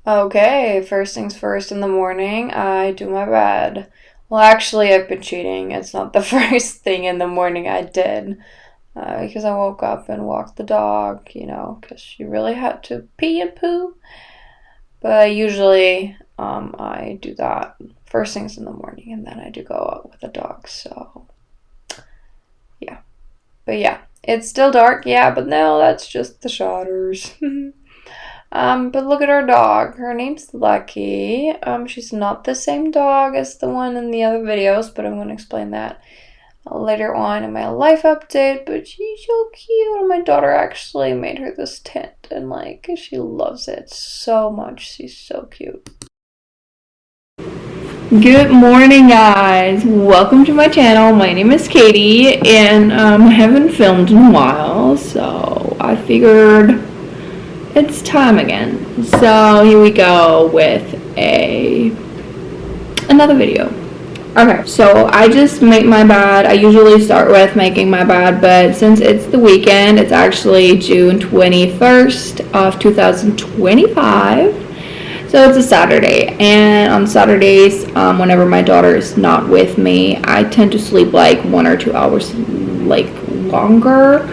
Okay, first things first in the morning, I do my bed. Well, actually, I've been cheating. It's not the first thing in the morning I did because I woke up and walked the dog, because she really had to pee and poo. But usually, I do that first things in the morning and then I do go out with the dog. So, yeah. But yeah, it's still dark, yeah, but no, that's just the shutters. But look at our dog. Her name's Lucky. She's not the same dog as the one in the other videos, but I'm going to explain that later on in my life update. But she's so cute. And my daughter actually made her this tent, and she loves it so much. She's so cute. Good morning, guys. Welcome to my channel. My name is Katie, and I haven't filmed in a while, so I figured it's time again. So here we go with another video. Okay, so I just make my bed. I usually start with making my bed, but since it's the weekend, it's actually June 21st of 2025. So it's a Saturday, and on Saturdays, whenever my daughter is not with me, I tend to sleep 1 or 2 hours longer.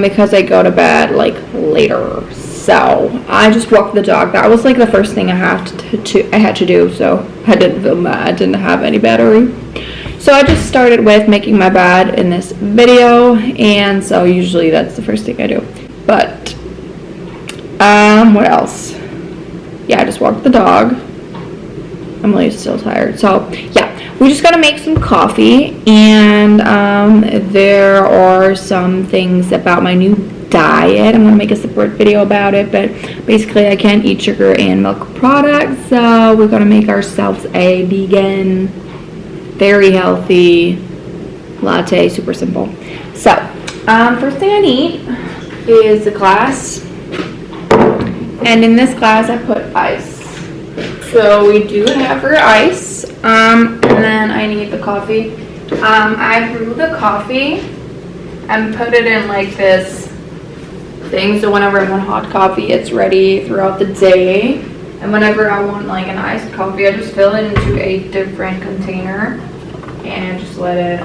Because I go to bed later. So I just walked the dog. That was the first thing I had to do. So I didn't film that. I didn't have any battery. So I just started with making my bed in this video, and so usually that's the first thing I do. But what else? Yeah, I just walked the dog. Emily's still tired. So yeah, we just gotta make some coffee, and there are some things about my new diet. I'm gonna make a separate video about it, but basically I can't eat sugar and milk products, so we're gonna make ourselves a vegan, very healthy latte, super simple. So first thing I need is a glass, and in this glass I put ice. So we do have our ice, and then I need the coffee. I brew the coffee and put it in this thing, so whenever I want hot coffee, it's ready throughout the day. And whenever I want an iced coffee, I just fill it into a different container and just let it,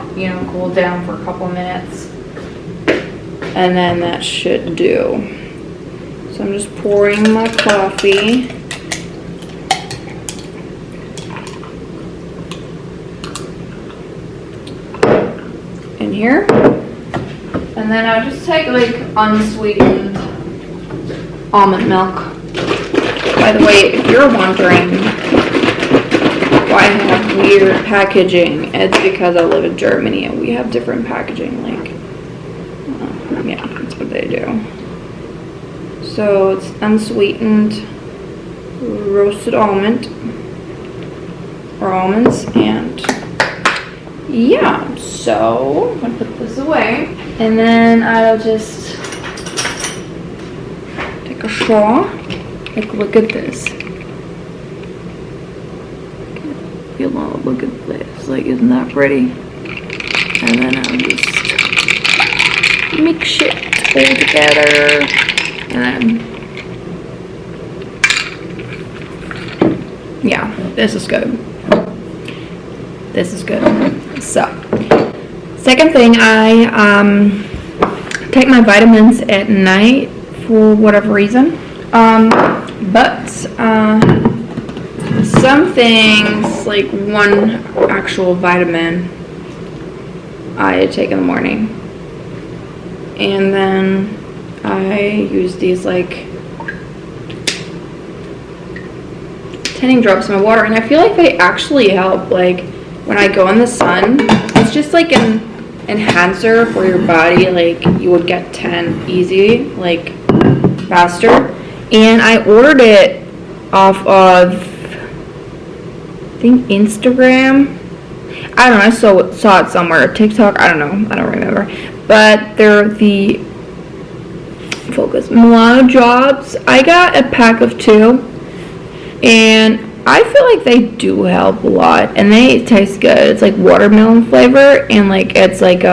cool down for a couple minutes. And then that should do. So I'm just pouring my coffee. In here, and then I'll just take unsweetened almond milk. By the way, if you're wondering why I have weird packaging, it's because I live in Germany and we have different packaging. Yeah, that's what they do. So it's unsweetened roasted almond or almonds, and yeah, so I'm gonna put this away, and then I'll just take a straw. Look at this. Look at this. Isn't that pretty? And then I'll just mix it all together, and then yeah, this is good. This is good. So, second thing, I take my vitamins at night for whatever reason. But some things, one actual vitamin, I take in the morning. And then I use these tanning drops in my water, and I feel they actually help. When I go in the sun, it's just an enhancer for your body. You would get tan easy, faster. And I ordered it off of, I think, Instagram. I don't know, I saw it somewhere. TikTok, I don't know. I don't remember. But they're the Focus Milano Drops. I got a pack of 2. And I feel they do help a lot, and they taste good. It's watermelon flavor, and it's very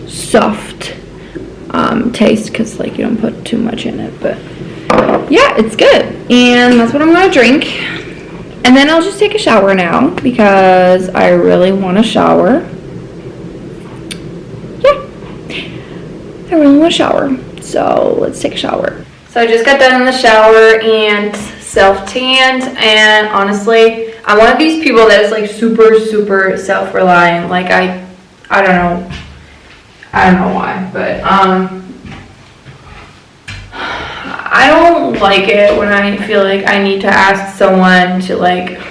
soft taste, because like you don't put too much in it, but yeah, it's good. And that's what I'm gonna drink. And then I'll just take a shower now because I really want to shower. Yeah, I really want to shower. So let's take a shower. So I just got done in the shower and self-tanned, and honestly, I'm one of these people that is like super self-reliant. Like I don't know why, but I don't like it when I feel like I need to ask someone to like,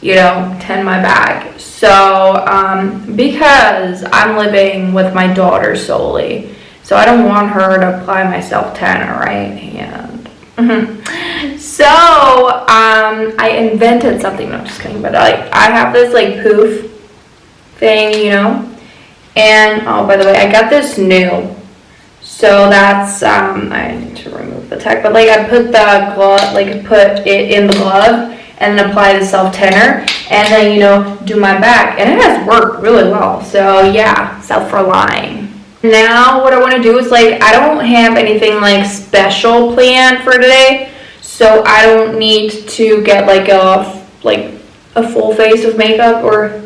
you know, tend my bag. So because I'm living with my daughter solely, so I don't want her to apply my self-tanner, right? And so I invented something. No, I'm just kidding. But I have this like poof thing, you know. And oh, by the way, I got this new. So that's I need to remove the tag, but like I put the glove, like put it in the glove, and then apply the self-tanner, and then, you know, do my back, and it has worked really well. So yeah, self-relying. Now what I want to do is like, I don't have anything like special planned for today, so I don't need to get like a full face of makeup or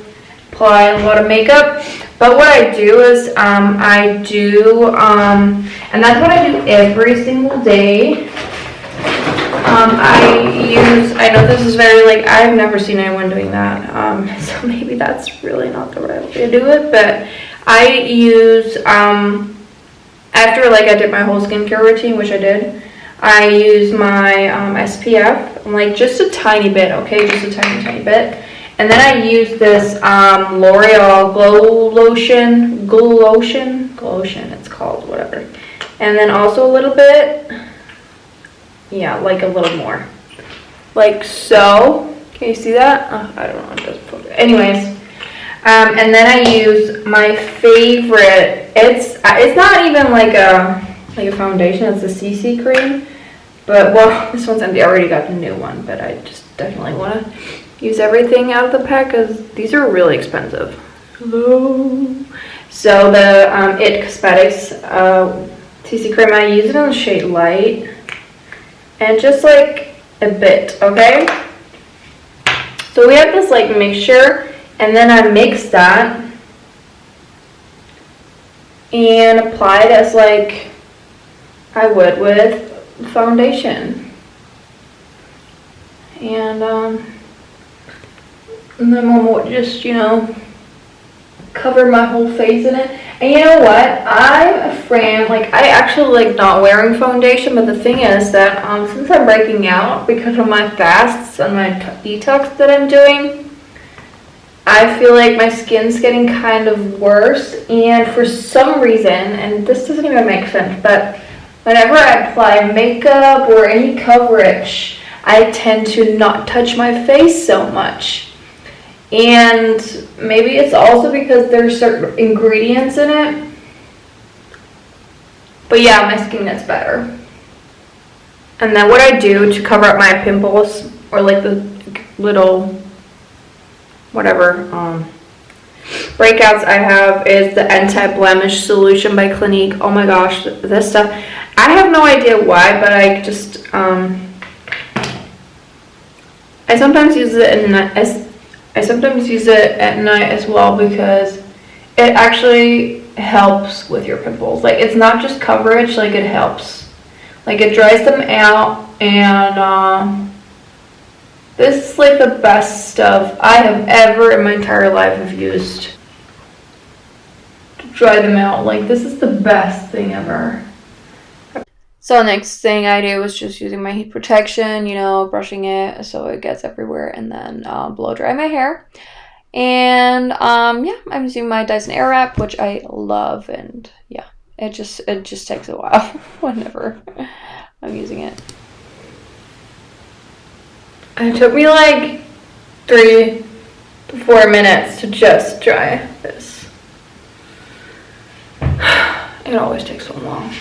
apply a lot of makeup. But what I do is and that's what I do every single day. I know this is very like, I've never seen anyone doing that, so maybe that's really not the right way to do it, but I use, after like I did my whole skincare routine, which I did, I use my SPF, like just a tiny bit, okay, just a tiny bit. And then I use this L'Oreal Glow Lotion, it's called, whatever. And then also a little bit, yeah, like a little more, like so. Can you see that? Oh, I don't know, just put it. Anyways, and then I use my favorite. It's not even like a foundation. It's a CC cream, but well, this one's empty. I already got the new one, but I just definitely want to use everything out of the pack because these are really expensive. Hello. So the It Cosmetics CC cream, I use it in the shade Light, and just like a bit, okay? So we have this like mixture, and then I mix that and apply it as like I would with foundation. And then Mom would just, you know, cover my whole face in it. And you know what? I'm a fan, like I actually like not wearing foundation, but the thing is that since I'm breaking out because of my fasts and my detox that I'm doing, I feel like my skin's getting kind of worse, and for some reason, and this doesn't even make sense, but whenever I apply makeup or any coverage, I tend to not touch my face so much. And maybe it's also because there's certain ingredients in it. But yeah, my skin gets better. And then what I do to cover up my pimples, or like the little whatever breakouts I have, is the anti-blemish solution by Clinique. Oh my gosh, this stuff, I have no idea why, but I just I sometimes use it at night as well, because it actually helps with your pimples. Like, it's not just coverage, like it helps, like it dries them out. And this is like the best stuff I have ever in my entire life have used to dry them out. Like, this is the best thing ever. So next thing I do is just using my heat protection, you know, brushing it so it gets everywhere, and then blow dry my hair. And yeah, I'm using my Dyson Airwrap, which I love, and yeah, it just takes a while whenever I'm using it. And it took me like 3 to 4 minutes to just dry this. It always takes so long.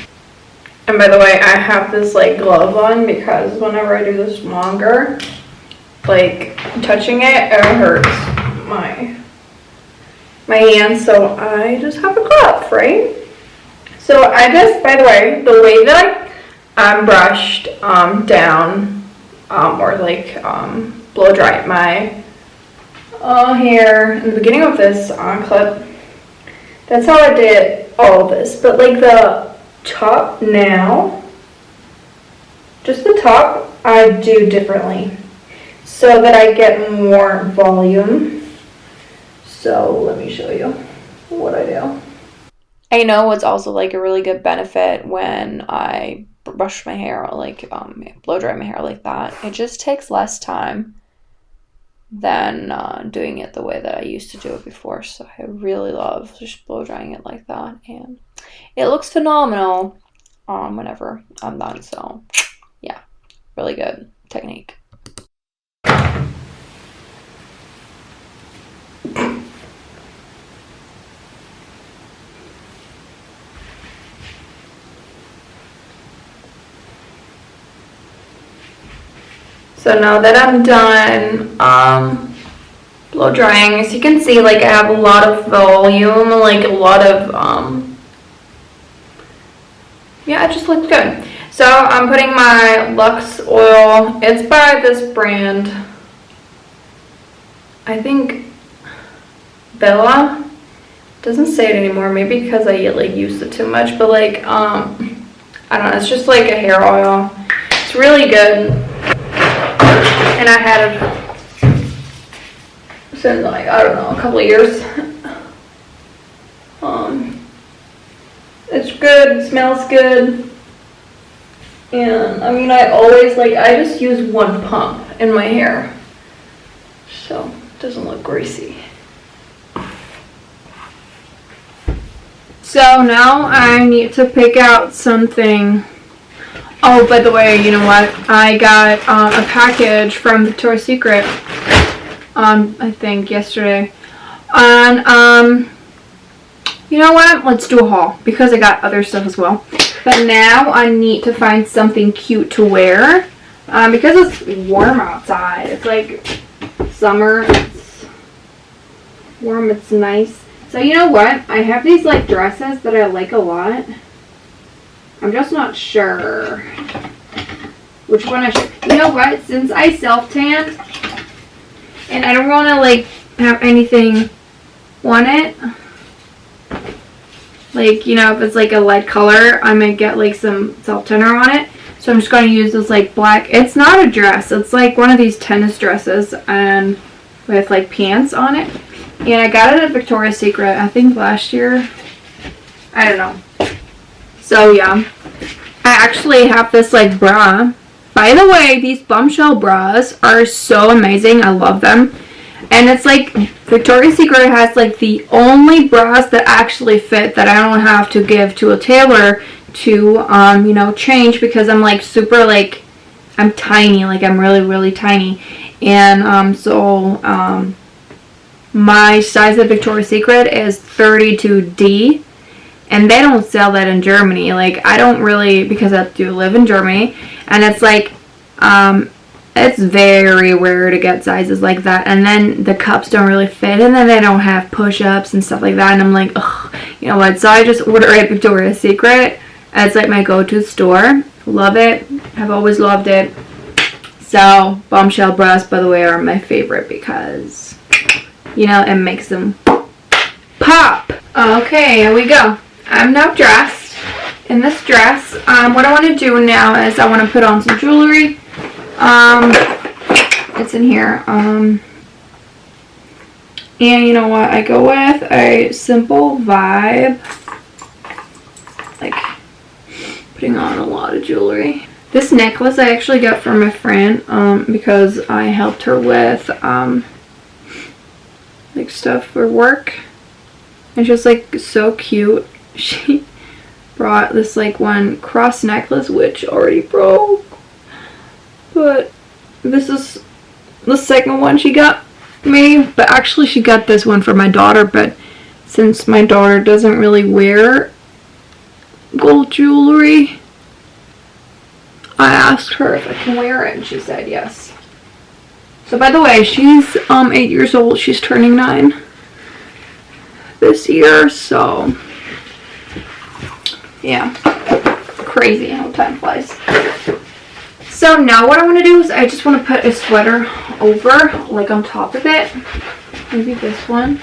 And by the way, I have this like glove on because whenever I do this longer, like touching it hurts my hands. So I just have a glove, right? So I just, by the way that I brushed down or like blow dry my hair in the beginning of this clip, that's how I did all of this. But like the top now, just the top, I do differently so that I get more volume. So let me show you what I do. I know what's also like a really good benefit when I brush my hair, like blow dry my hair like that. It just takes less time than doing it the way that I used to do it before. So I really love just blow drying it like that, and it looks phenomenal whenever I'm done. So yeah, really good technique. So now that I'm done blow drying, as you can see, like I have a lot of volume, like a lot of yeah, it just looks good. So I'm putting my Lux oil. It's by this brand, I think Bella. Doesn't say it anymore, maybe because I like used it too much, but like I don't know, it's just like a hair oil. It's really good. And I had it since like, I don't know, a couple of years. It's good, it smells good. And I mean, I always like, I just use one pump in my hair, so it doesn't look greasy. So now I need to pick out something. Oh, by the way, you know what? I got a package from Victoria's Secret, I think yesterday. And, you know what? Let's do a haul because I got other stuff as well. But now I need to find something cute to wear because it's warm outside. It's like summer. It's warm. It's nice. So you know what? I have these like dresses that I like a lot. I'm just not sure which one I should. You know what? Since I self-tanned and I don't want to like have anything on it, like, you know, if it's like a light color, I might get like some self-tanner on it. So I'm just going to use this like black. It's not a dress. It's like one of these tennis dresses and with like pants on it. And I got it at Victoria's Secret, I think last year. I don't know. So yeah, I actually have this like bra. By the way, these bombshell bras are so amazing. I love them. And it's like Victoria's Secret has like the only bras that actually fit that I don't have to give to a tailor to you know, change, because I'm like super like, I'm tiny, like I'm really tiny. And so my size at Victoria's Secret is 32D. And they don't sell that in Germany. Like, I don't really, because I do live in Germany. And it's like, it's very rare to get sizes like that. And then the cups don't really fit. And then they don't have push-ups and stuff like that. And I'm like, ugh, you know what? So I just order at Victoria's Secret. It's like my go-to store. Love it. I've always loved it. So, bombshell bras, by the way, are my favorite because, you know, it makes them pop. Okay, here we go. I'm now dressed in this dress. What I want to do now is I want to put on some jewelry. It's in here. And you know what? I go with a simple vibe. Like putting on a lot of jewelry. This necklace I actually got from a friend because I helped her with like stuff for work. And she was like so cute. She brought this like one cross necklace which already broke, but this is the second one she got me. But actually she got this one for my daughter, but since my daughter doesn't really wear gold jewelry, I asked her if I can wear it and she said yes. So by the way, she's 8 years old. She's turning 9 this year, so yeah, crazy how time flies. So now what I want to do is I just want to put a sweater over, like on top of it. Maybe this one.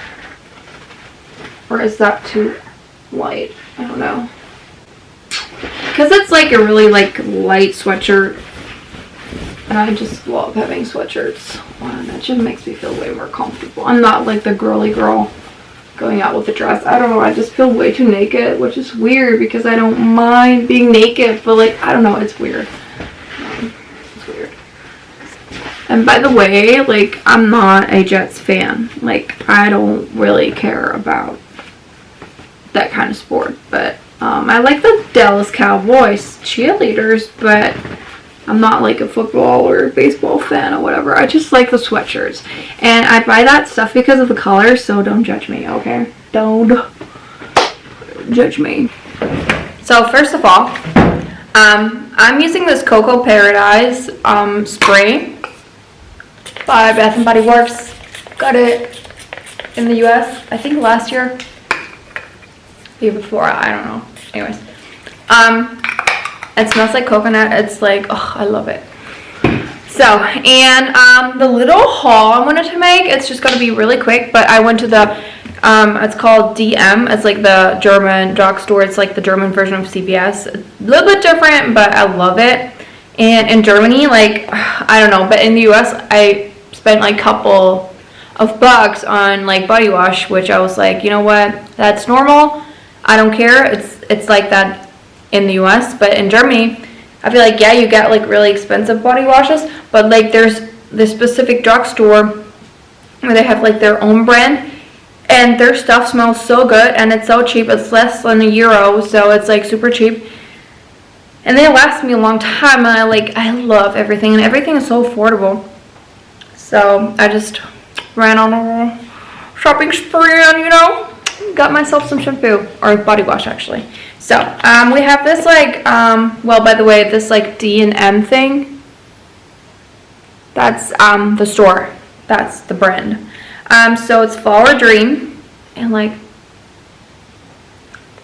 Or is that too light? I don't know. Because it's like a really like light sweatshirt. And I just love having sweatshirts. Wow, that just makes me feel way more comfortable. I'm not like the girly girl going out with a dress. I don't know, I just feel way too naked, which is weird because I don't mind being naked, but like, I don't know, it's weird. It's weird. And by the way, like, I'm not a Jets fan. Like, I don't really care about that kind of sport, but I like the Dallas Cowboys cheerleaders, but I'm not like a football or baseball fan or whatever. I just like the sweatshirts. And I buy that stuff because of the color, so don't judge me, okay? Don't judge me. So first of all, I'm using this Cocoa Paradise spray by Bath & Body Works. Got it in the US, I think last year. Year before, I don't know. Anyways. It smells like coconut. It's like, oh, I love it. So, and the little haul I wanted to make, it's just going to be really quick, but I went to the, it's called DM. It's like the German drugstore. It's like the German version of CVS. A little bit different, but I love it. And in Germany, like, I don't know, but in the US, I spent like a couple of bucks on like body wash, which I was like, you know what, that's normal. I don't care. It's like that in the US, but in Germany, I feel like, yeah, you get like really expensive body washes, but like there's this specific drugstore where they have like their own brand, and their stuff smells so good, and it's so cheap. It's less than €1, so it's like super cheap, and they last me a long time, and I love everything, and everything is so affordable. So I just ran on a shopping spree and, you know, got myself some shampoo, or body wash actually. So, we have this like, well, by the way, this like D&M thing. That's, the store. That's the brand. So it's Flower Dream, and like,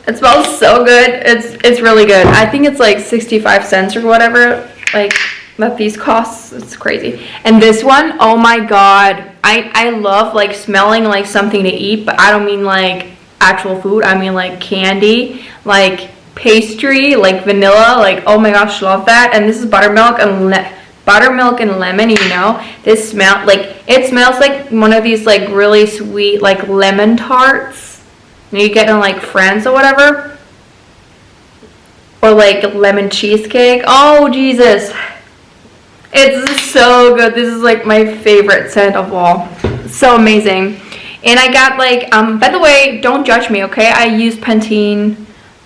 it smells so good. It's really good. I think it's like 65 cents or whatever, like, that these costs. It's crazy. And this one, oh my god. I love like smelling like something to eat, but I don't mean like actual food. I mean like candy, like pastry, like vanilla, like, oh my gosh, love that. And this is buttermilk and lemon, you know. This smell, like, it smells like one of these like really sweet like lemon tarts you get in like France or whatever, or like lemon cheesecake. Oh Jesus, it's so good. This is like my favorite scent of all. It's so amazing. And I got like, by the way, don't judge me, okay? I use Pantene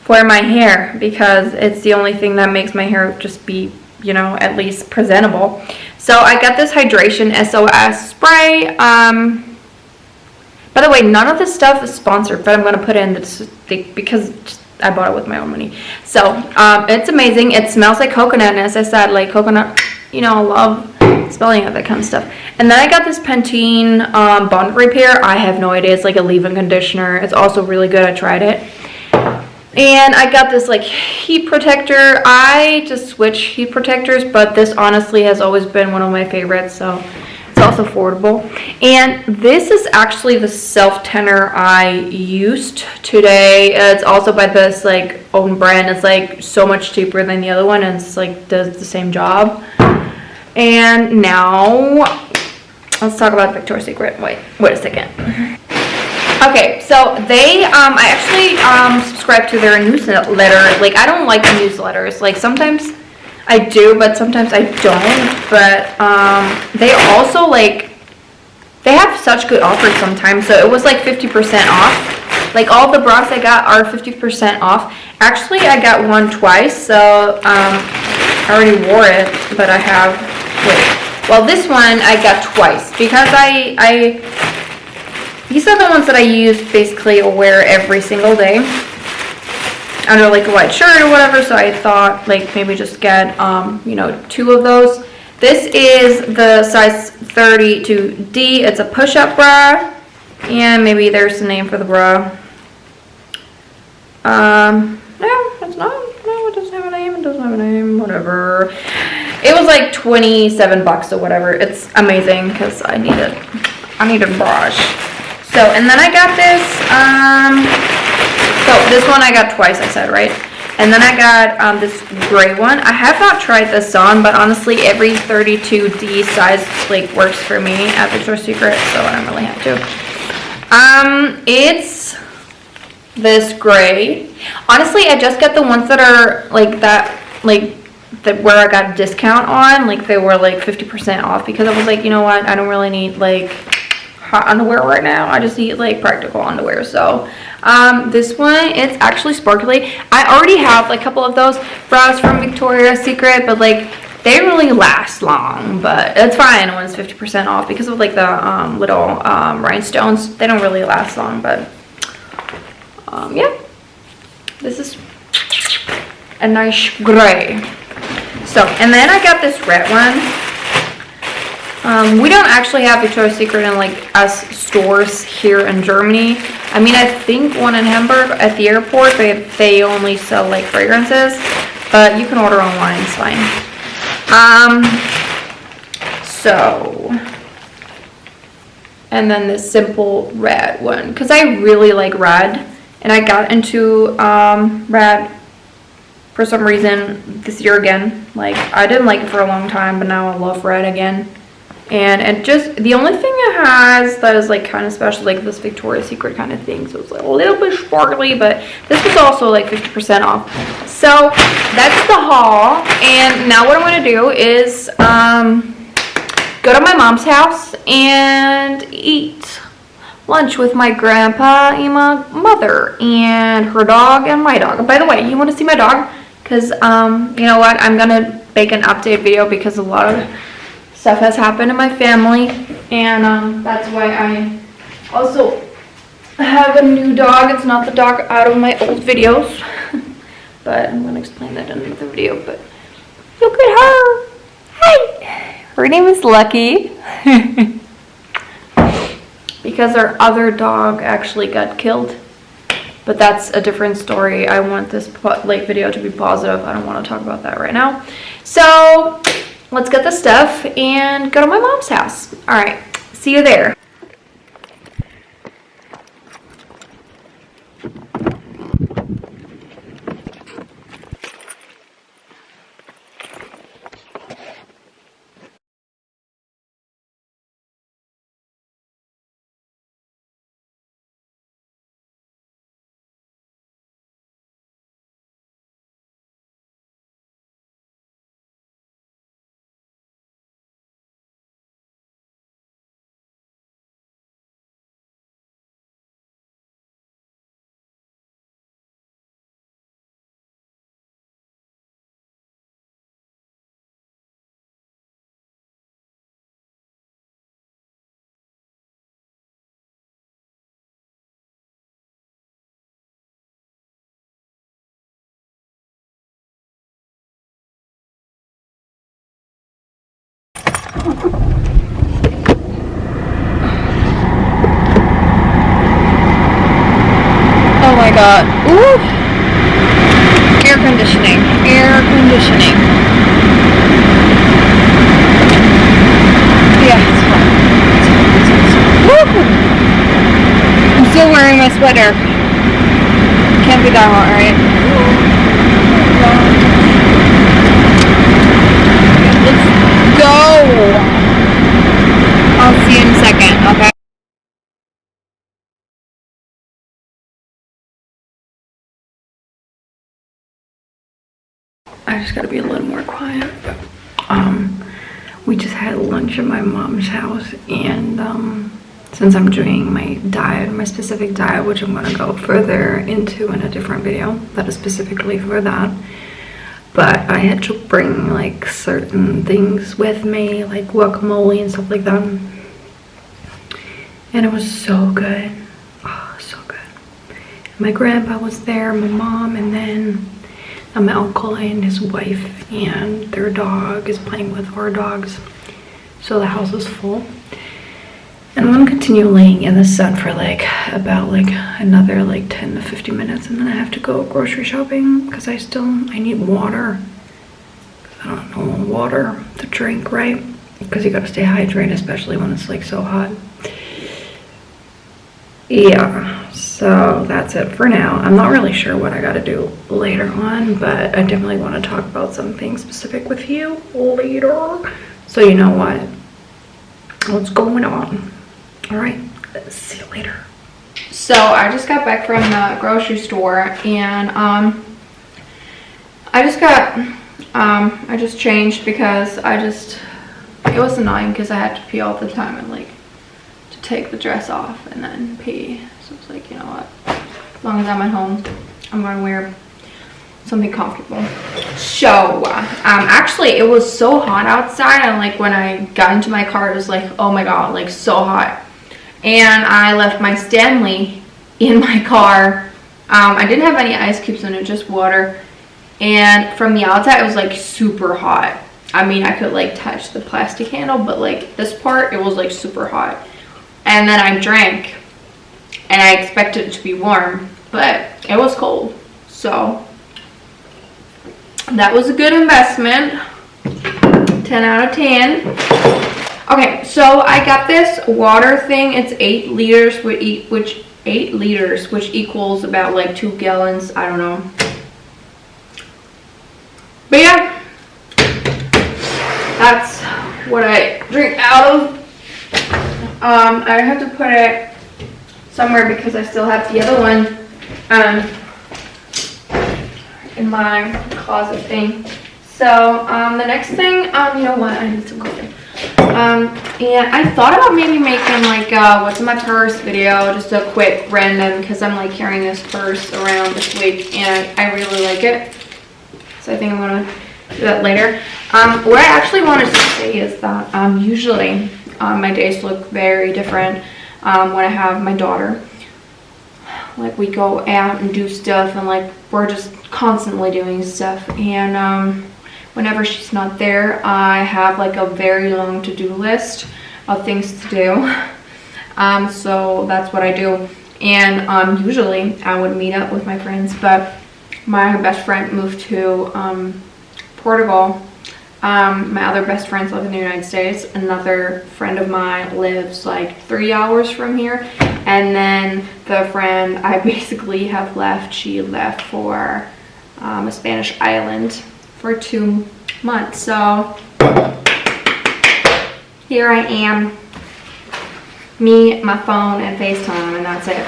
for my hair because it's the only thing that makes my hair just be, you know, at least presentable. So I got this Hydration SOS spray. By the way, none of this stuff is sponsored, but I'm going to put it in the because I bought it with my own money. So it's amazing. It smells like coconut, and as I said, like coconut, you know, I love smelling of that kind of stuff. And then I got this Pantene Bond Repair. I have no idea. It's like a leave-in conditioner. It's also really good. I tried it. And I got this like heat protector. I just switch heat protectors, but this honestly has always been one of my favorites, so it's also affordable. And this is actually the self-tanner I used today. It's also by this like own brand. It's like so much cheaper than the other one, and it's like does the same job. And now let's talk about Victoria's Secret. Wait a second. Okay, so they, I actually subscribe to their newsletter. Like, I don't like newsletters. Like, sometimes I do, but sometimes I don't. But they also, like, they have such good offers sometimes. So it was like 50% off. Like, all the bras I got are 50% off. Actually, I got one twice, so I already wore it, but I have, wait. Well, this one I got twice because these are the ones that I use basically or wear every single day under like a white shirt or whatever, so I thought like maybe just get you know, 2 of those. This is the size 32D. It's a push-up bra, and maybe there's the name for the bra. No, that's no, it doesn't have a name. It doesn't have a name. Whatever. It was like 27 bucks or whatever. It's amazing because I need a brush. So, and then I got this, so this one I got twice, I said, right? And then I got this gray one. I have not tried this on, but honestly, every 32D size like works for me at Victoria's Secret, so I don't really have to. It's this gray. Honestly, I just got the ones that are like that, like that where I got a discount on, like they were like 50% off, because I was like, you know what, I don't really need like hot underwear right now. I just need like practical underwear. So this one, it's actually sparkly. I already have like a couple of those bras from Victoria's Secret, but like they don't really last long, but it's fine when it's 50% off because of like the little rhinestones. They don't really last long, but yeah, this is a nice gray. So, and then I got this red one. We don't actually have Victoria's Secret in like us stores here in Germany. I mean, I think one in Hamburg at the airport, they only sell like fragrances, but you can order online, it's fine. So, and then this simple red one, because I really like red, and I got into red for some reason this year again. Like, I didn't like it for a long time, but now I love red again. And it just, the only thing it has that is like kind of special, like this Victoria's Secret kind of thing, so it's like a little bit sparkly, but this was also like 50% off. So that's the haul, and now what I'm going to do is go to my mom's house and eat lunch with my grandpa and my mother and her dog and my dog. By the way, you want to see my dog? Because you know what, I'm going to make an update video because a lot of stuff has happened in my family, and that's why I also have a new dog. It's not the dog out of my old videos, but I'm going to explain that in another video. But look at her. Hi. Her name is Lucky because our other dog actually got killed, but that's a different story. I want this like video to be positive. I don't want to talk about that right now. So let's get the stuff and go to my mom's house. All right, see you there. Oh my god. Ooh. Air conditioning. Air conditioning. Yeah, it's fun. Woo! I'm still wearing my sweater. Can't be that hot, right? Let's go! I'll see you in a second, okay? I just gotta be a little more quiet. We just had lunch at my mom's house, and since I'm doing my diet, my specific diet, which I'm gonna go further into in a different video that is specifically for that, but I had to bring like certain things with me, like guacamole and stuff like that, and it was so good. Oh, so good. My grandpa was there, my mom, and then my uncle and his wife and their dog is playing with our dogs, so the house is full. And I'm gonna continue laying in the sun for like about like another like 10 to 15 minutes, and then I have to go grocery shopping because I need water. I don't know, water to drink, right? Because you gotta stay hydrated, especially when it's like so hot. Yeah, so that's it for now. I'm not really sure what I gotta do later on, but I definitely want to talk about something specific with you later. So you know what's going on. All right, see you later. So I just got back from the grocery store, and I just changed because it was annoying because I had to pee all the time and like to take the dress off and then pee. So it's like, you know what, as long as I'm at home, I'm gonna wear something comfortable. So actually it was so hot outside, and like when I got into my car it was like, oh my god, like so hot. And I left my Stanley in my car. I didn't have any ice cubes in it, just water. And from the outside, it was like super hot. I mean, I could like touch the plastic handle, but like this part, it was like super hot. And then I drank, and I expected it to be warm, but it was cold. So that was a good investment. 10 out of 10. Okay, so I got this water thing. It's 8 liters, which 8 liters, which equals about like 2 gallons. I don't know. But yeah, that's what I drink out of. I have to put it somewhere because I still have the other one in my closet thing. So the next thing, you know what? I need some coffee. And I thought about maybe making like what's in my purse video, just a quick random, because I'm like carrying this purse around this week and I really like it. So I think I'm gonna do that later. What I actually wanted to say is that usually my days look very different when I have my daughter. Like we go out and do stuff, and like we're just constantly doing stuff, and whenever she's not there, I have like a very long to-do list of things to do. So that's what I do. And usually I would meet up with my friends, but my best friend moved to Portugal. My other best friends live in the United States. Another friend of mine lives like 3 hours from here. And then the friend I basically have left, she left for a Spanish island for 2 months. So here I am, me, my phone, and FaceTime, and that's it.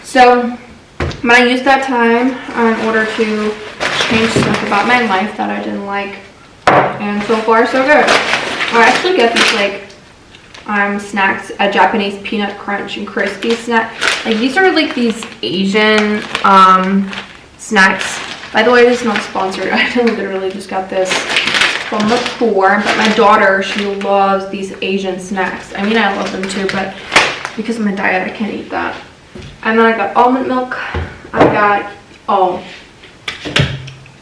So I'm gonna use that time in order to change stuff about my life that I didn't like, and so far so good. I actually get these like snacks, a Japanese peanut crunch and crispy snack. Like these are like these Asian snacks. By the way, this is not sponsored. I literally just got this from the store, but my daughter, she loves these Asian snacks. I mean, I love them too, but because of my diet, I can't eat that. And then I got almond milk. I got,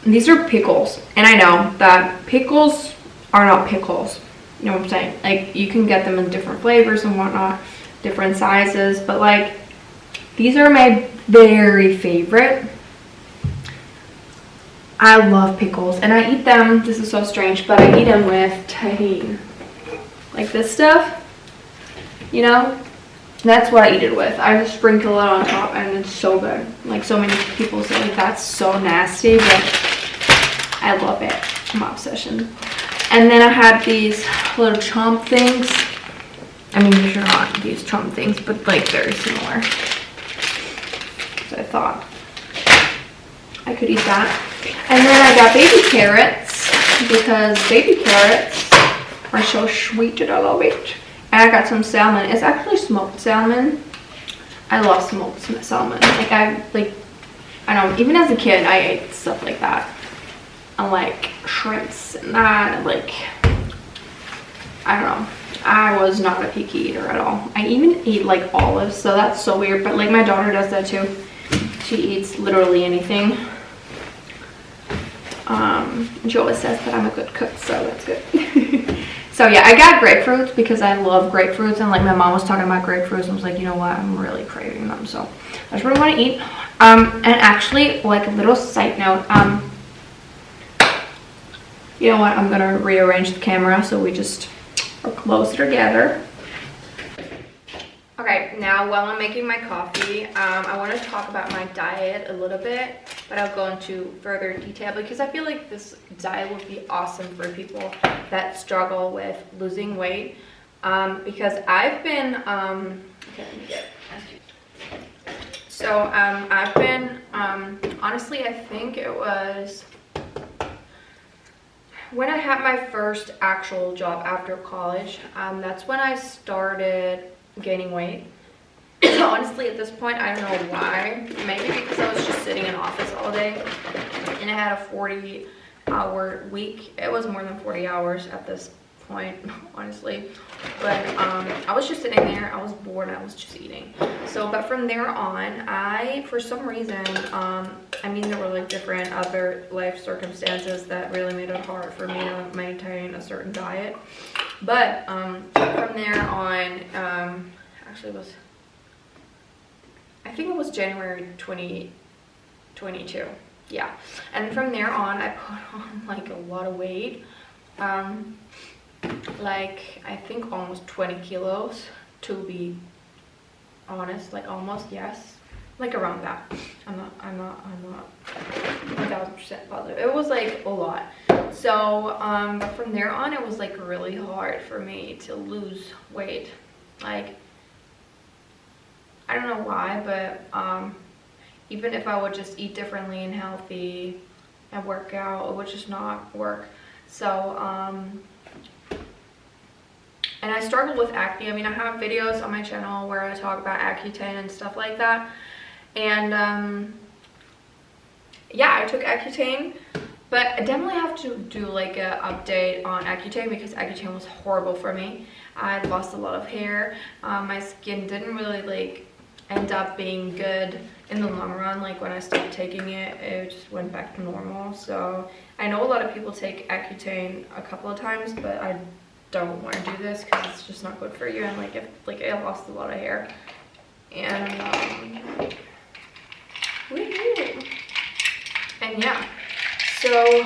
these are pickles. And I know that pickles are not pickles. You know what I'm saying? Like, you can get them in different flavors and whatnot, different sizes, but like, these are my very favorite. I love pickles, and I eat them, this is so strange, but I eat them with tahini. Like this stuff, you know? That's what I eat it with. I just sprinkle it on top, and it's so good. Like, so many people say like, that's so nasty, but I love it. My obsession. And then I had these little chomp things. I mean, these are not these chomp things, but like very similar. So I thought I could eat that. And then I got baby carrots, because baby carrots are so sweet and I love it. And I got some salmon. It's actually smoked salmon. I love smoked salmon. Like I don't know, even as a kid I ate stuff like that. I like shrimps and that, and like, I don't know. I was not a picky eater at all. I even eat like olives, so that's so weird. But like my daughter does that too. She eats literally anything. And she always says that I'm a good cook, so that's good. So yeah, I got grapefruits because I love grapefruits, and like my mom was talking about grapefruits, and I was like, you know what, I'm really craving them, so that's what I want to eat. And actually, like a little side note, you know what, I'm gonna rearrange the camera so we just are closer together. Okay, now while I'm making my coffee, I want to talk about my diet a little bit, but I'll go into further detail because I feel like this diet would be awesome for people that struggle with losing weight. Because I've been, okay, let me get it. So I've been, honestly, I think it was when I had my first actual job after college. That's when I started gaining weight. Honestly, at this point, I don't know why. Maybe because I was just sitting in office all day and I had a 40-hour week. It was more than 40 hours at this point, honestly. But I was just sitting there, I was bored, I was just eating. So, but from there on, for some reason, I mean, there were like different other life circumstances that really made it hard for me to maintain a certain diet. But from there on, actually it was, I think it was January 2022. Yeah. And from there on, I put on like a lot of weight. Like I think almost 20 kilos to be honest, like almost, yes. Like around that. I'm not 1000% positive. It was like a lot. So, but from there on, it was like really hard for me to lose weight. Like, I don't know why, but even if I would just eat differently and healthy and work out, it would just not work. So, and I struggle with acne. I mean, I have videos on my channel where I talk about Accutane and stuff like that. And yeah, I took Accutane, but I definitely have to do like an update on Accutane because Accutane was horrible for me. I lost a lot of hair. My skin didn't really like end up being good in the long run. Like when I stopped taking it, it just went back to normal. So I know a lot of people take Accutane a couple of times, but I don't want to do this because it's just not good for you. And like, I lost a lot of hair, and woohoo. And yeah, so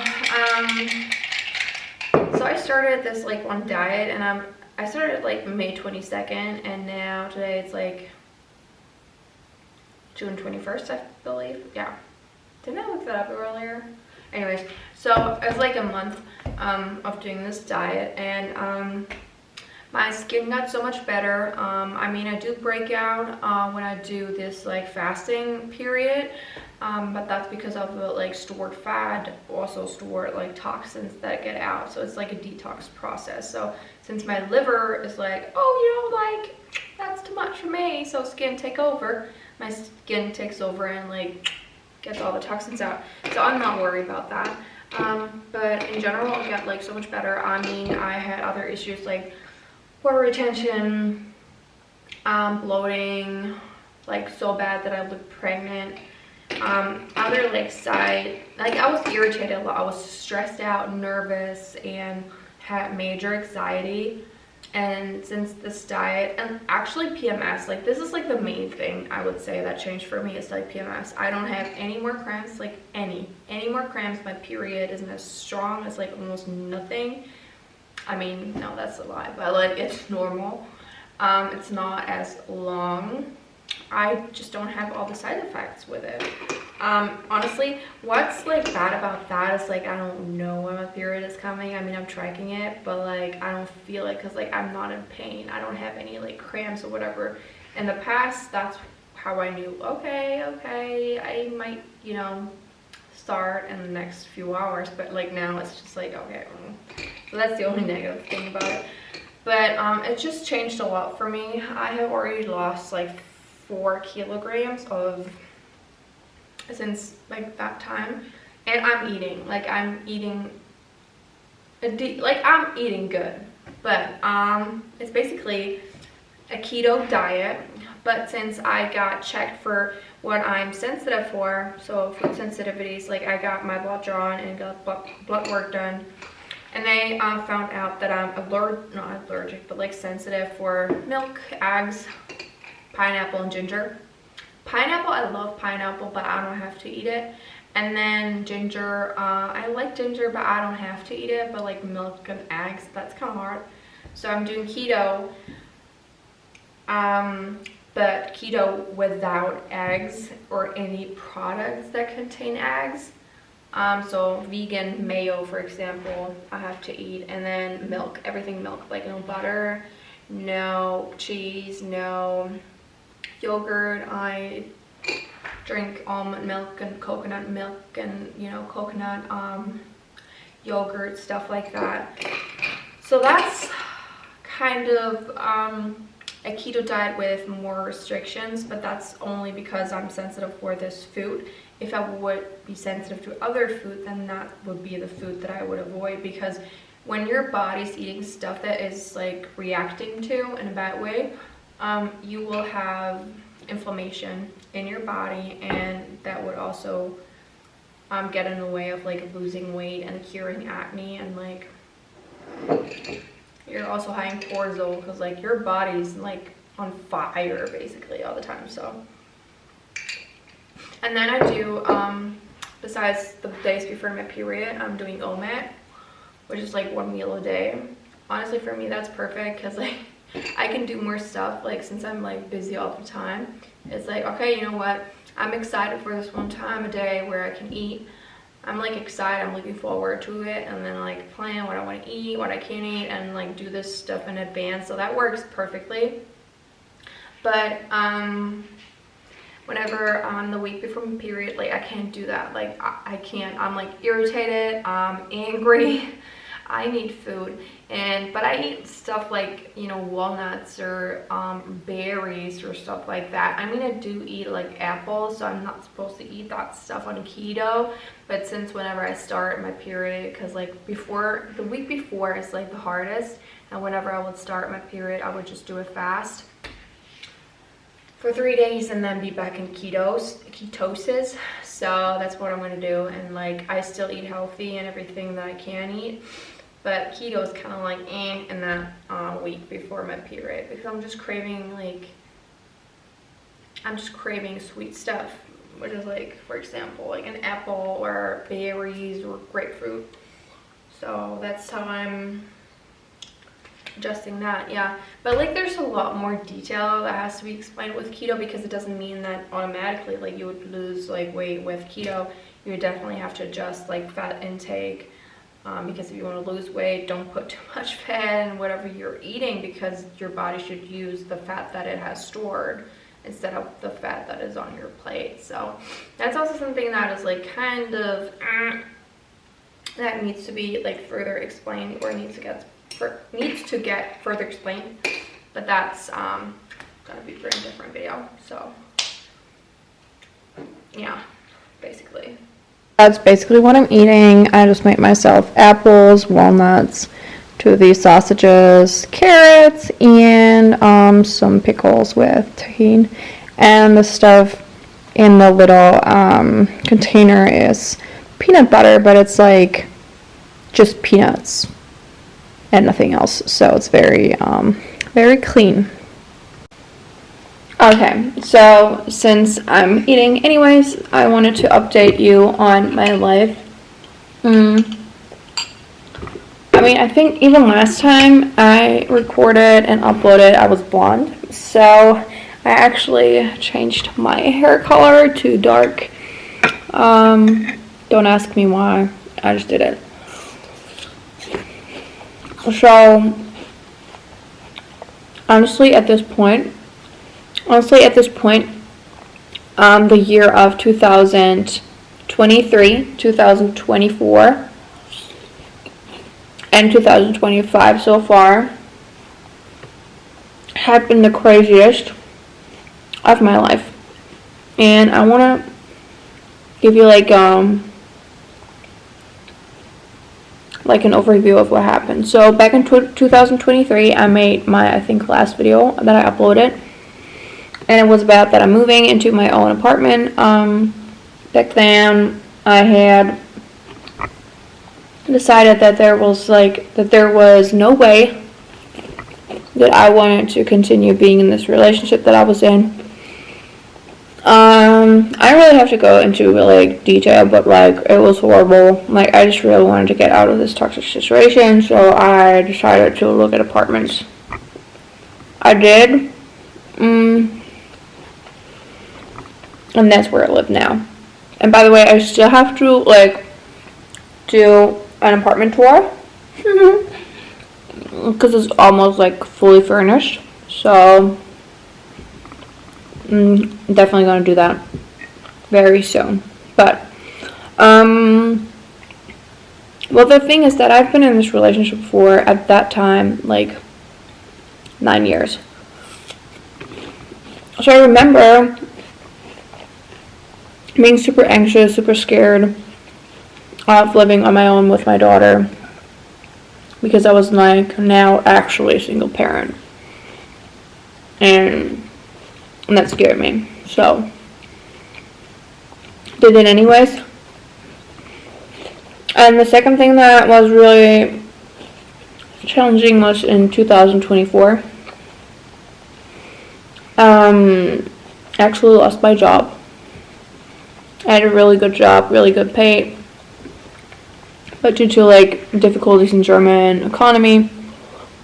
so I started this like one diet, and I started like May 22nd, and now today it's like June 21st, I believe. Yeah, didn't I look that up earlier? Anyways, so it was like a month of doing this diet, and my skin got so much better. I mean, I do break out when I do this like fasting period, but that's because of the like stored fat, also stored like toxins that get out. So it's like a detox process. So since my liver is like, oh, you know, like that's too much for me, so skin take over. My skin takes over and like gets all the toxins out. So I'm not worried about that. But in general, it got like so much better. I mean, I had other issues like water retention, bloating, like so bad that I looked pregnant. Other like I was irritated a lot. I was stressed out, nervous, and had major anxiety. And since this diet, and actually PMS, like this is like the main thing I would say that changed for me, is like PMS. I don't have any more cramps, like any more cramps. My period isn't as strong, as like almost nothing. I mean, no, that's a lie, but like it's normal. It's not as long. I just don't have all the side effects with it. Honestly, what's like bad about that is like I don't know when my period is coming. I mean, I'm tracking it, but like I don't feel it because like I'm not in pain. I don't have any like cramps or whatever. In the past, that's how I knew, okay, I might, you know, start in the next few hours, but like now it's just like, okay. So that's the only negative thing about it. But it just changed a lot for me. I have already lost like 4 kilograms since like that time, and I'm eating good, but it's basically a keto diet. But since I got checked for what I'm sensitive for, so food sensitivities, like I got my blood drawn and got blood work done, and they found out that I'm not allergic, but like sensitive for milk, eggs, pineapple, and ginger. Pineapple, I love pineapple, but I don't have to eat it. And then ginger, I like ginger, but I don't have to eat it. But like milk and eggs, that's kind of hard. So I'm doing keto, but keto without eggs or any products that contain eggs. So vegan mayo, for example, I have to eat. And then milk, everything milk, like no butter, no cheese, no yogurt. I drink almond milk and coconut milk and, you know, coconut yogurt, stuff like that. So that's kind of a keto diet with more restrictions, but that's only because I'm sensitive for this food. If I would be sensitive to other food, then that would be the food that I would avoid, because when your body's eating stuff that is like reacting to in a bad way, you will have inflammation in your body, and that would also get in the way of like losing weight and curing acne, and like you're also high in cortisol because like your body's like on fire basically all the time. So, and then I do besides the days before my period, I'm doing OMAD, which is like 1 meal a day. Honestly, for me that's perfect because like I can do more stuff, like since I'm like busy all the time. It's like, okay, you know what, I'm excited for this one time a day where I can eat. I'm like excited, I'm looking forward to it, and then like plan what I want to eat, what I can't eat, and like do this stuff in advance. So that works perfectly. But whenever on the week before my period, like I can't do that. Like I can't, I'm like irritated, I'm angry. I need food, but I eat stuff like, you know, walnuts or berries or stuff like that. I mean, I do eat like apples, so I'm not supposed to eat that stuff on keto. But since whenever I start my period, because like before, the week before is like the hardest, and whenever I would start my period, I would just do a fast for 3 days and then be back in ketosis. So that's what I'm gonna do. And like I still eat healthy and everything that I can eat, but keto is kind of like in that week before my period, because I'm just craving sweet stuff, which is like, for example, like an apple or berries or grapefruit. So that's how I'm adjusting that. Yeah, but like there's a lot more detail that has to be explained with keto, because it doesn't mean that automatically like you would lose like weight with keto. You would definitely have to adjust like fat intake, because if you want to lose weight, don't put too much fat in whatever you're eating, because your body should use the fat that it has stored instead of the fat that is on your plate. So that's also something that is like kind of that needs to be like further explained, or needs to get further explained, but that's gonna be for a different video. So yeah, basically that's basically what I'm eating. I just make myself apples, walnuts, 2 of these sausages, carrots, and some pickles with tahini. And the stuff in the little container is peanut butter, but it's like just peanuts and nothing else. So it's very, very clean. Okay, so since I'm eating anyways, I wanted to update you on my life. I mean, I think even last time I recorded and uploaded, I was blonde. So I actually changed my hair color to dark. Don't ask me why, I just did it. So honestly at this point, the year of 2023, 2024, and 2025 so far have been the craziest of my life. And I want to give you like an overview of what happened. So back in 2023, I made my, I think, last video that I uploaded. And it was about that I'm moving into my own apartment. Back then, I had decided that there was no way that I wanted to continue being in this relationship that I was in. I don't really have to go into like detail, but like it was horrible. Like I just really wanted to get out of this toxic situation, so I decided to look at apartments. I did, and that's where I live now. And by the way, I still have to like do an apartment tour because it's almost like fully furnished. So definitely gonna do that very soon. But well, the thing is that I've been in this relationship for, at that time, like 9 years. So I remember being super anxious, super scared of living on my own with my daughter, because I was like now actually a single parent, and that scared me. So did it anyways. And the second thing that was really challenging was in 2024. Actually lost my job. I had a really good job, really good pay, but due to like difficulties in German economy,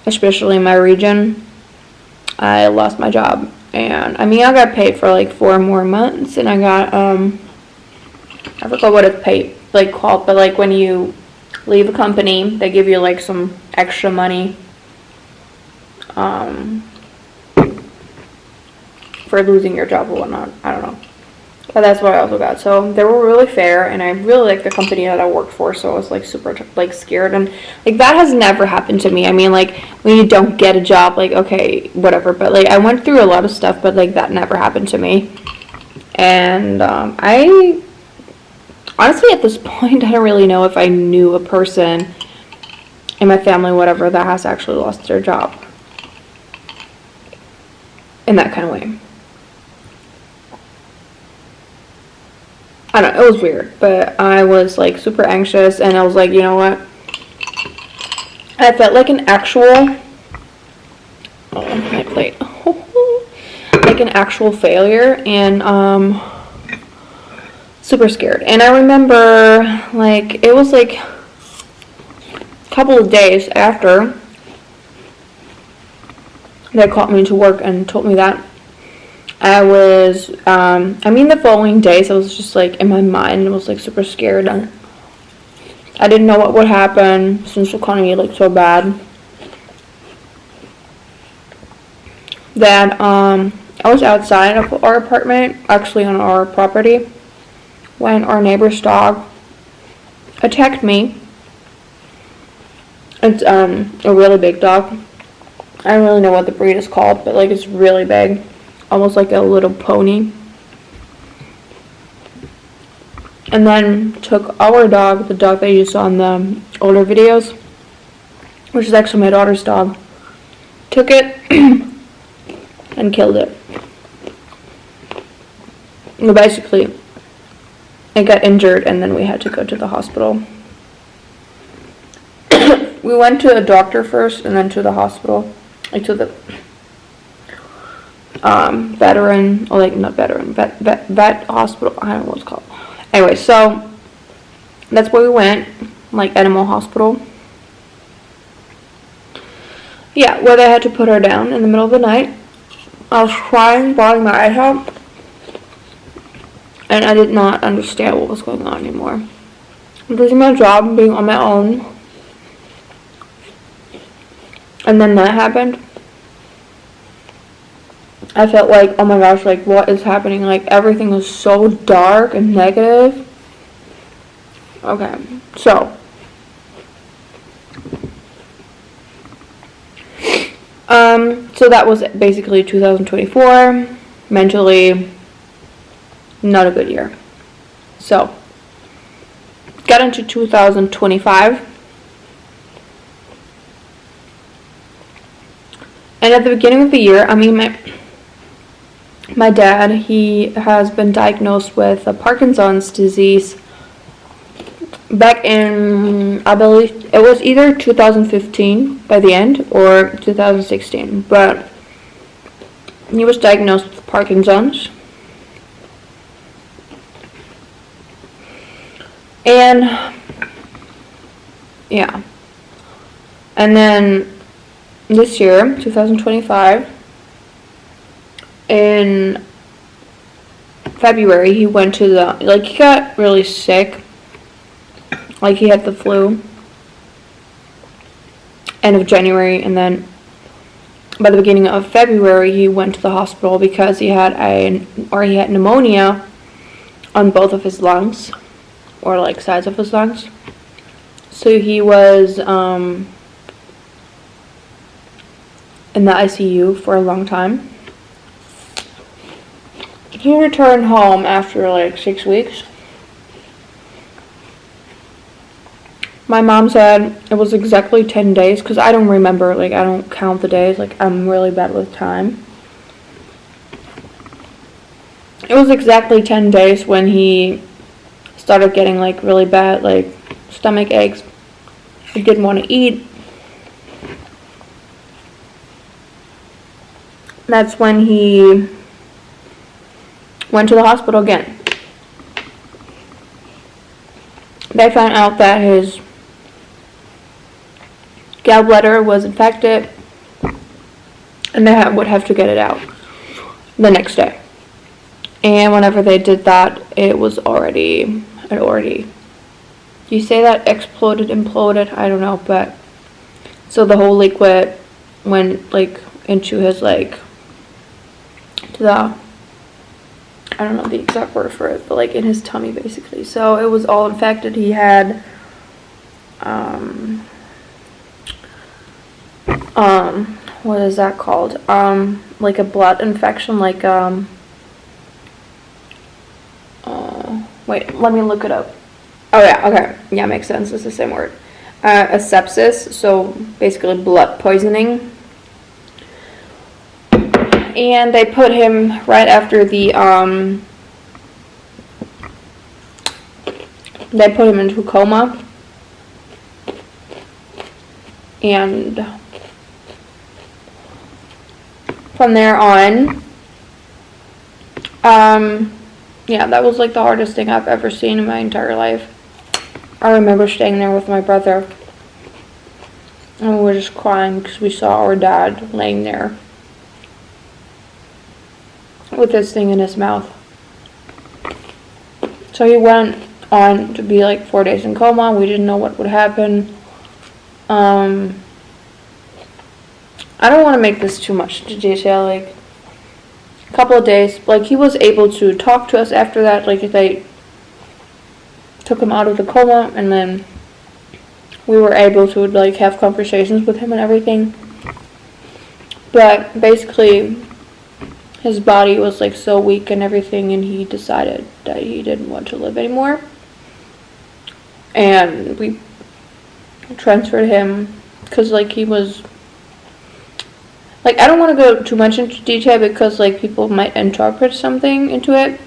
especially in my region, I lost my job. And I mean, I got paid for like 4 more months, and I got I forgot what it's paid like called, but like when you leave a company, they give you like some extra money for losing your job or whatnot. I don't know. But that's what I also got. So they were really fair, and I really liked the company that I worked for, so I was like super like scared, and like that has never happened to me. I mean, like when you don't get a job, like okay, whatever, but like I went through a lot of stuff, but like that never happened to me. And I honestly at this point I don't really know if I knew a person in my family, whatever, that has actually lost their job in that kind of way. I don't know, it was weird, but I was like super anxious, and I was like, you know what? I felt like an actual, my plate, like an actual failure, and super scared. And I remember like it was like a couple of days after they called me to work and told me that. I was, the following days I was just like in my mind, I was like super scared, and I didn't know what would happen since the economy looked so bad. That I was outside of our apartment, actually on our property, when our neighbor's dog attacked me. It's a really big dog. I don't really know what the breed is called, but like it's really big. Almost like a little pony. And then took our dog, the dog that you saw in the older videos, which is actually my daughter's dog, took it and killed it. Well, basically, it got injured, and then we had to go to the hospital. We went to a doctor first, and then to the hospital, like to the veteran, or like not veteran, vet hospital, I don't know what it's called. Anyway, so that's where we went, like animal hospital. Yeah, where they had to put her down in the middle of the night. I was crying, bawling my eyes out, and I did not understand what was going on anymore. I'm losing my job, being on my own, and then that happened. I felt like, oh my gosh, like what is happening? Like everything was so dark and negative. Okay, so so that was basically 2024. Mentally, not a good year. So got into 2025. And at the beginning of the year, my dad, he has been diagnosed with Parkinson's disease back in, I believe it was either 2015 by the end or 2016, but he was diagnosed with Parkinson's. And yeah. And then this year, 2025, in February, he went to he got really sick. Like, he had the flu. End of January, and then by the beginning of February, he went to the hospital because he had pneumonia on both of his lungs, or like sides of his lungs. So he was in the ICU for a long time. He returned home after like 6 weeks. My mom said it was exactly 10 days, because I don't remember, like, I don't count the days, like, I'm really bad with time. It was exactly 10 days when he started getting, like, really bad, like, stomach aches. He didn't want to eat. That's when he went to the hospital again. They found out that his gallbladder was infected, and they would have to get it out the next day. And whenever they did that, it already, you say that exploded, imploded, I don't know, but so the whole liquid went like into his, like, to the, I don't know the exact word for it, but like in his tummy basically. So it was all infected. He had what is that called? Like a blood infection, like wait, let me look it up. Oh yeah, okay. Yeah, makes sense. It's the same word. A sepsis, so basically blood poisoning. And they put him right after the they put him into a coma. And from there on, yeah, that was like the hardest thing I've ever seen in my entire life. I remember staying there with my brother, and we were just crying because we saw our dad laying there with this thing in his mouth. So he went on to be like 4 days in coma. We didn't know what would happen. I don't want to make this too much into detail. Like, a couple of days, like, he was able to talk to us after that. Like, they took him out of the coma, and then we were able to, like, have conversations with him and everything. But basically, his body was, like, so weak and everything, and he decided that he didn't want to live anymore. And we transferred him because, like, he was, like, I don't want to go too much into detail because, like, people might interpret something into it.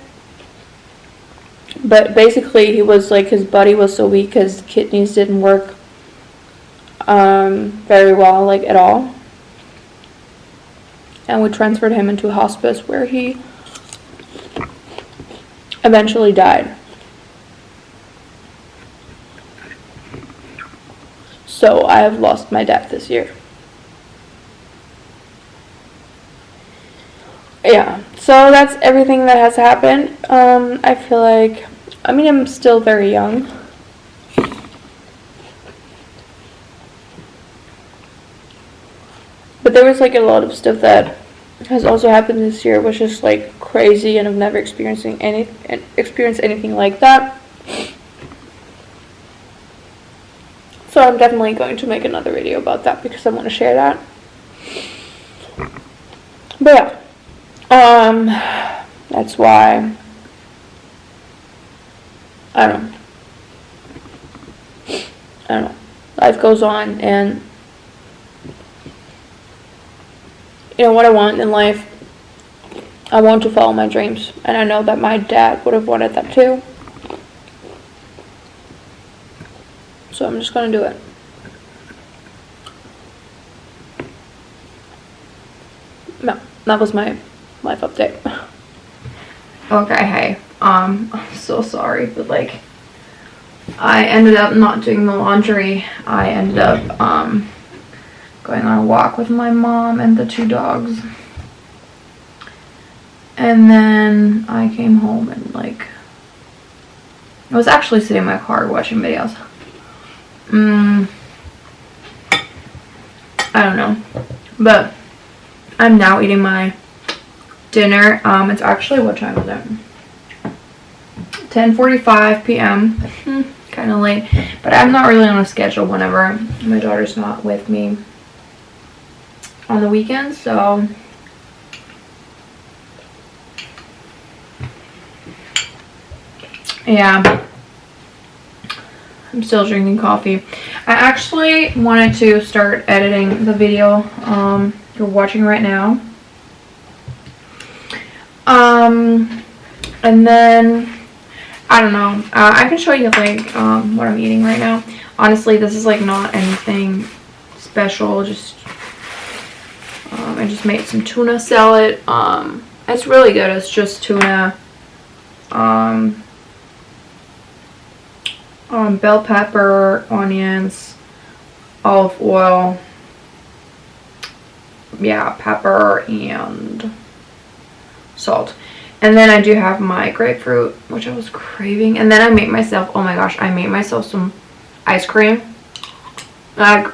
But basically, he was, like, his body was so weak, his kidneys didn't work very well, like, at all. And we transferred him into a hospice where he eventually died. So I have lost my dad this year. Yeah, so that's everything that has happened. I feel like, I mean, I'm still very young. But there was, like, a lot of stuff that has also happened this year, which is, like, crazy, and I've never experienced anything like that. So I'm definitely going to make another video about that because I want to share that. But yeah, that's why, I don't know. Life goes on, and you know what I want in life. I want to follow my dreams, and I know that my dad would have wanted that too. So I'm just gonna do it. No, that was my life update. Okay, hey, I'm so sorry, but like, I ended up not doing the laundry. I ended up going on a walk with my mom and the 2 dogs. And then I came home and like, I was actually sitting in my car watching videos. I don't know. But I'm now eating my dinner. It's actually, what time is it? 10:45 p.m. Kind of late. But I'm not really on a schedule whenever my daughter's not with me on the weekends, so yeah. I'm still drinking coffee. I actually wanted to start editing the video you're watching right now. And then I don't know. I can show you like what I'm eating right now. Honestly, this is like not anything special. Just I just made some tuna salad. It's really good. It's just tuna, bell pepper, onions, olive oil, yeah, pepper and salt. And then I do have my grapefruit, which I was craving. And then I made myself, oh my gosh, I made myself some ice cream. Like,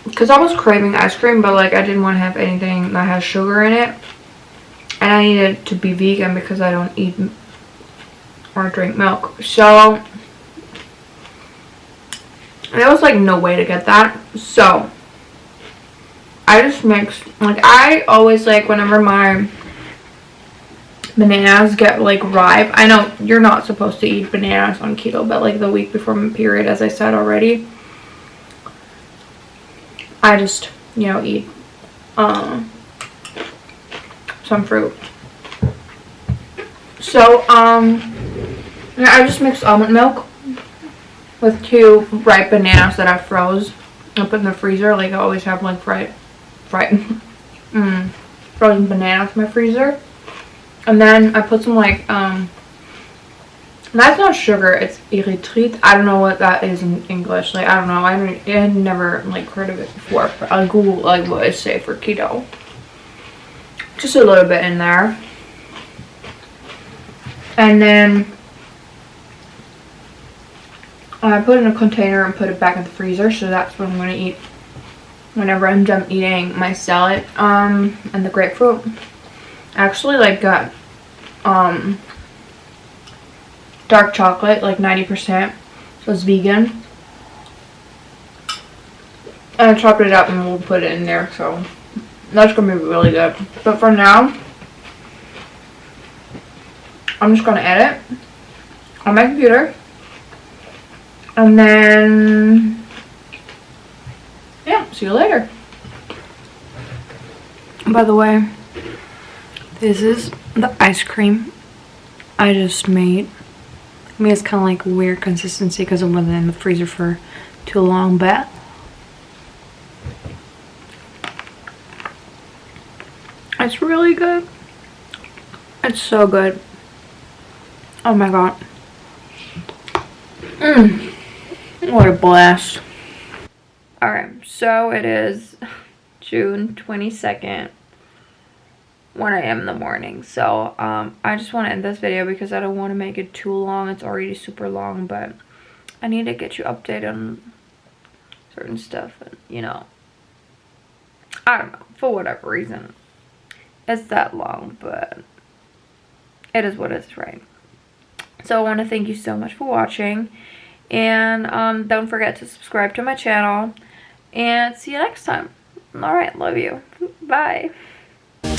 because I was craving ice cream, but like I didn't want to have anything that has sugar in it. And I needed to be vegan because I don't eat or drink milk. So there was like no way to get that. So I just mixed, like I always like whenever my bananas get like ripe. I know you're not supposed to eat bananas on keto, but like the week before my period, as I said already, I just, you know, eat some fruit. So yeah, I just mixed almond milk with 2 ripe bananas that I froze and put in the freezer. Like I always have like frozen bananas in my freezer. And then I put some like, that's not sugar, it's erythrit. I don't know what that is in English. Like, I don't know. I had never like heard of it before. But I'll Google like what it say for keto. Just a little bit in there. And then I put it in a container and put it back in the freezer. So that's what I'm going to eat whenever I'm done eating my salad and the grapefruit. Actually like got dark chocolate, like 90%, so it's vegan, and I chopped it up and we'll put it in there, so that's gonna be really good. But for now I'm just gonna edit on my computer, and then yeah, see you later. By the way, this is the ice cream I just made. I mean, it's kind of like weird consistency because it wasn't in the freezer for too long, but it's really good. It's so good. Oh my god. What a blast. Alright, so it is June 22nd. 1 a.m. in the morning. So I just want to end this video because I don't want to make it too long. It's already super long, but I need to get you updated on certain stuff, and you know, I don't know, for whatever reason it's that long, but it is what it is, right? So I want to thank you so much for watching, and don't forget to subscribe to my channel, and see you next time. All right, love you, bye. We'll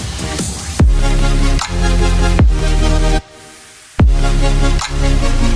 be right back.